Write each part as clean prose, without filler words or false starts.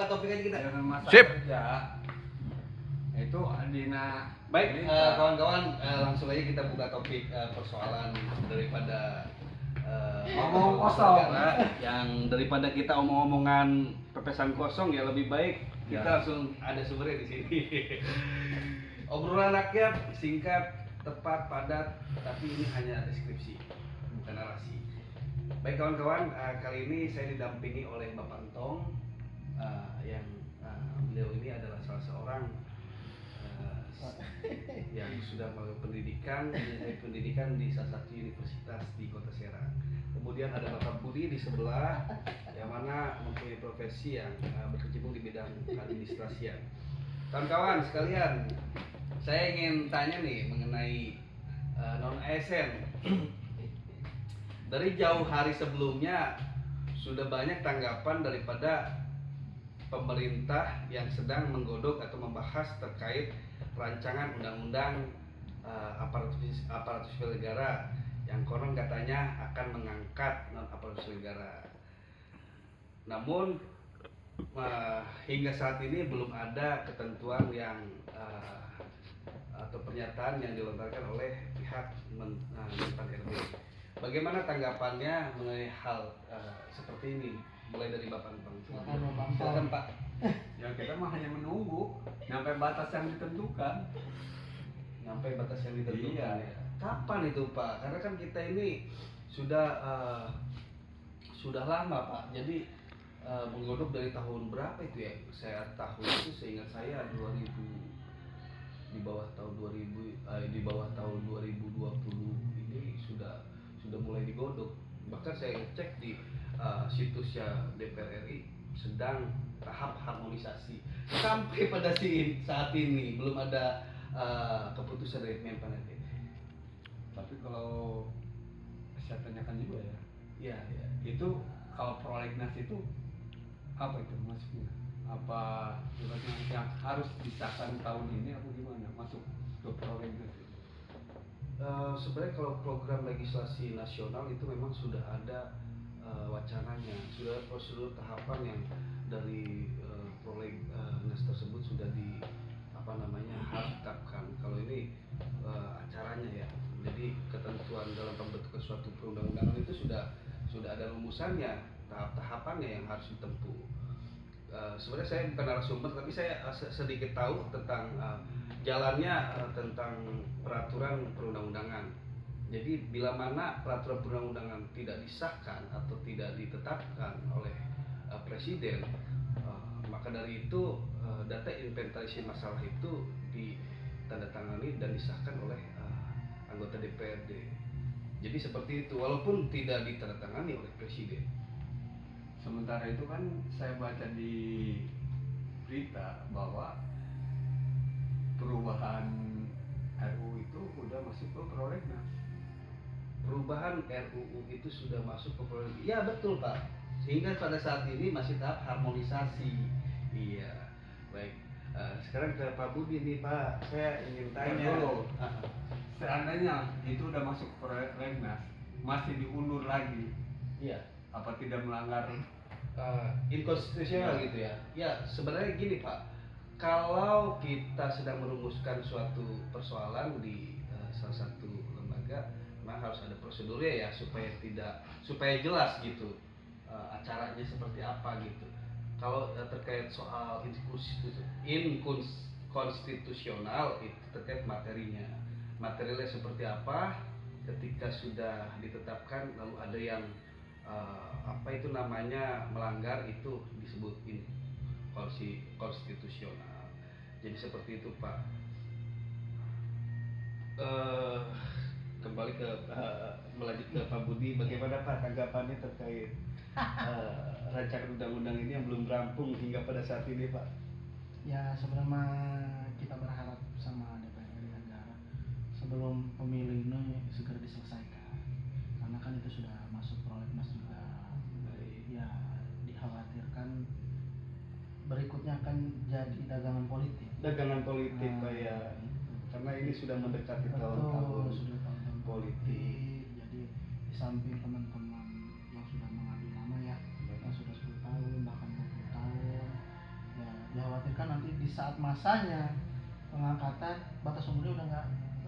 topik aja kita. Jangan masalah Sip. kerja. Itu Adina. Baik, kawan-kawan, langsung aja kita buka topik persoalan daripada Ngomong kosong. yang daripada kita omong-omongan pepesan kosong ya lebih baik kita Ya. langsung ada sumbernya di sini. Obrolan rakyat singkat, tepat, padat, tapi ini hanya deskripsi, bukan narasi. Baik kawan-kawan, kali ini saya didampingi oleh Bapak Entong, yang beliau ini adalah salah seorang yang sudah melakukan pendidikan di salah satu universitas di Kota Serang. Kemudian ada Bapak Budi di sebelah, yang mana mempunyai profesi yang berkecimpung di bidang administrasian. Kawan-kawan sekalian, saya ingin tanya nih mengenai non ASN. Dari jauh hari sebelumnya sudah banyak tanggapan daripada pemerintah yang sedang menggodok atau membahas terkait rancangan undang-undang aparatur sipil negara yang konon katanya akan mengangkat non aparatur sipil negara. Namun hingga saat ini belum ada ketentuan yang atau pernyataan yang dilontarkan oleh pihak Menpan RB. Bagaimana tanggapannya mengenai hal seperti ini? Mulai dari Bapak Entong. Silakan Pak. Ya kita mah hanya menunggu sampai batas yang ditentukan. Sampai batas yang ditentukan. Iya. Ya. Kapan itu Pak? Karena kan kita ini sudah lama Pak. Jadi menggodok dari tahun berapa itu ya? Saya tahu itu seingat saya 2000 di bawah tahun 2020 ini sudah mulai digodok. Bahkan saya ngecek di situsnya DPR RI sedang tahap harmonisasi. Sampai pada saat ini belum ada keputusan dari Menpan RB. Tapi kalau saya tanyakan juga ya, Iya. itu kalau prolegnas itu apa itu maksudnya? Apa ibaratnya yang harus disahkan tahun ini atau gimana masuk ke prolegnas itu? Sebenarnya kalau program legislasi nasional itu memang sudah ada wacananya, sudah ada prosedur tahapan yang dari prolegnas tersebut sudah harus ditetapkan. Kalau ini acaranya ya, jadi ketentuan dalam pembentukan suatu perundang-undangan itu sudah ada rumusannya, tahap-tahapannya yang harus ditempuh. Sebenarnya saya bukan narasumber, tapi saya sedikit tahu tentang jalannya tentang peraturan perundang-undangan. Jadi bila mana peraturan perundang-undangan tidak disahkan atau tidak ditetapkan oleh presiden, maka dari itu data inventarisasi masalah itu ditandatangani dan disahkan oleh anggota DPRD. Jadi seperti itu, walaupun tidak ditandatangani oleh presiden. Sementara itu kan saya baca di berita bahwa perubahan RUU itu udah masuk ke prolegnas. Perubahan RUU itu sudah masuk ke prolegnas. Iya betul Pak. Sehingga pada saat ini masih tahap harmonisasi. Iya. Baik. Sekarang ke Pak Budi nih Pak. Saya ingin tanya. Dulu. Seandainya itu udah masuk ke prolegnas, masih diundur lagi, Iya. apa tidak melanggar Inkonstitusional gitu ya. Ya sebenarnya gini Pak. Kalau kita sedang merumuskan suatu persoalan di salah satu lembaga, memang harus ada prosedurnya ya supaya jelas gitu acaranya seperti apa gitu. Kalau terkait soal inkonstitusional itu terkait materialnya seperti apa, ketika sudah ditetapkan lalu ada yang melanggar, itu disebut konstitusional. Jadi seperti itu Pak. Kembali ke melanjut ke Pak Budi, bagaimana Pak tanggapannya terkait rancangan undang-undang ini yang belum rampung hingga pada saat ini Pak? Ya sebenarnya kita berharap sama DPR RI negara sebelum pemilu ini segera diselesaikan, karena kan itu sudah masuk prolegnas juga. Ya dikhawatirkan berikutnya akan jadi dagangan politik. Dagangan politik Pak ya, karena ini sudah mendekati tahun-tahun politik. Jadi di samping teman-teman yang sudah mengadu nama ya, yang sudah 10 tahun bahkan 20 tahun, dikhawatirkan nanti di saat masanya pengangkatan batas umurnya udah nggak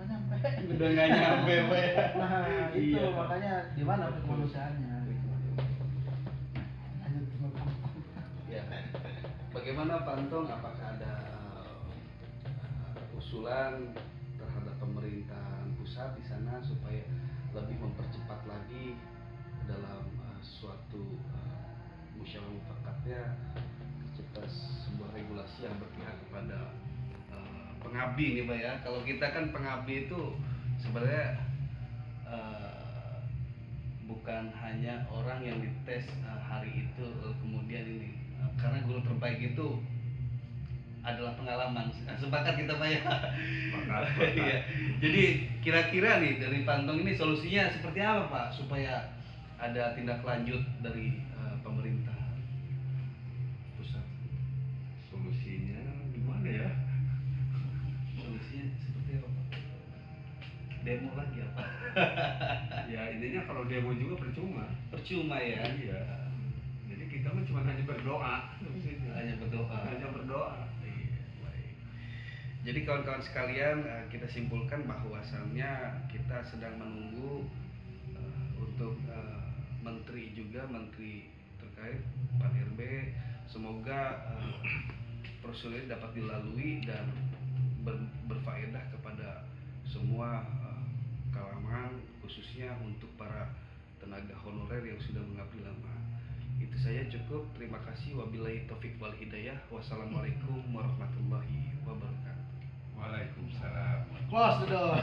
nyampe. Udah nggak nyampe, Pak ya. Nah itu Iya. makanya di mana kemanusiaannya. Lanjut ke Ya. Bagaimana Pak Antong, apakah ada usulan terhadap pemerintahan pusat di sana supaya lebih mempercepat lagi dalam suatu musyawarah mufakatnya tercipta sebuah regulasi yang berpihak kepada pengabdi nih Pak ya. Kalau kita kan pengabdi itu sebenarnya bukan hanya orang yang dites hari itu kemudian ini karena guru terbaik itu adalah pengalaman. Sepakat kita Pak ya. Iya. Jadi kira-kira nih dari Pantong ini solusinya seperti apa Pak supaya ada tindak lanjut dari pemerintah pusat? Solusinya gimana ya? Solusinya seperti apa Pak? Demo lagi apa? Ya intinya kalau demo juga percuma. Percuma ya. Iya. Jadi kita mah cuma hanya berdoa. Hanya berdoa. Hanya berdoa. Iya, baik. Jadi kawan-kawan sekalian, kita simpulkan bahwasannya kita sedang menunggu untuk menteri terkait Pak RB. Semoga prosedur dapat dilalui dan berfaedah kepada semua kalangan, khususnya untuk para tenaga honorer yang sudah mengabdi lama. Itu saja cukup. Terima kasih. Wabillahi taufik wal hidayah. Wassalamualaikum warahmatullahi wabarakatuh. Waalaikumsalam. Close the door.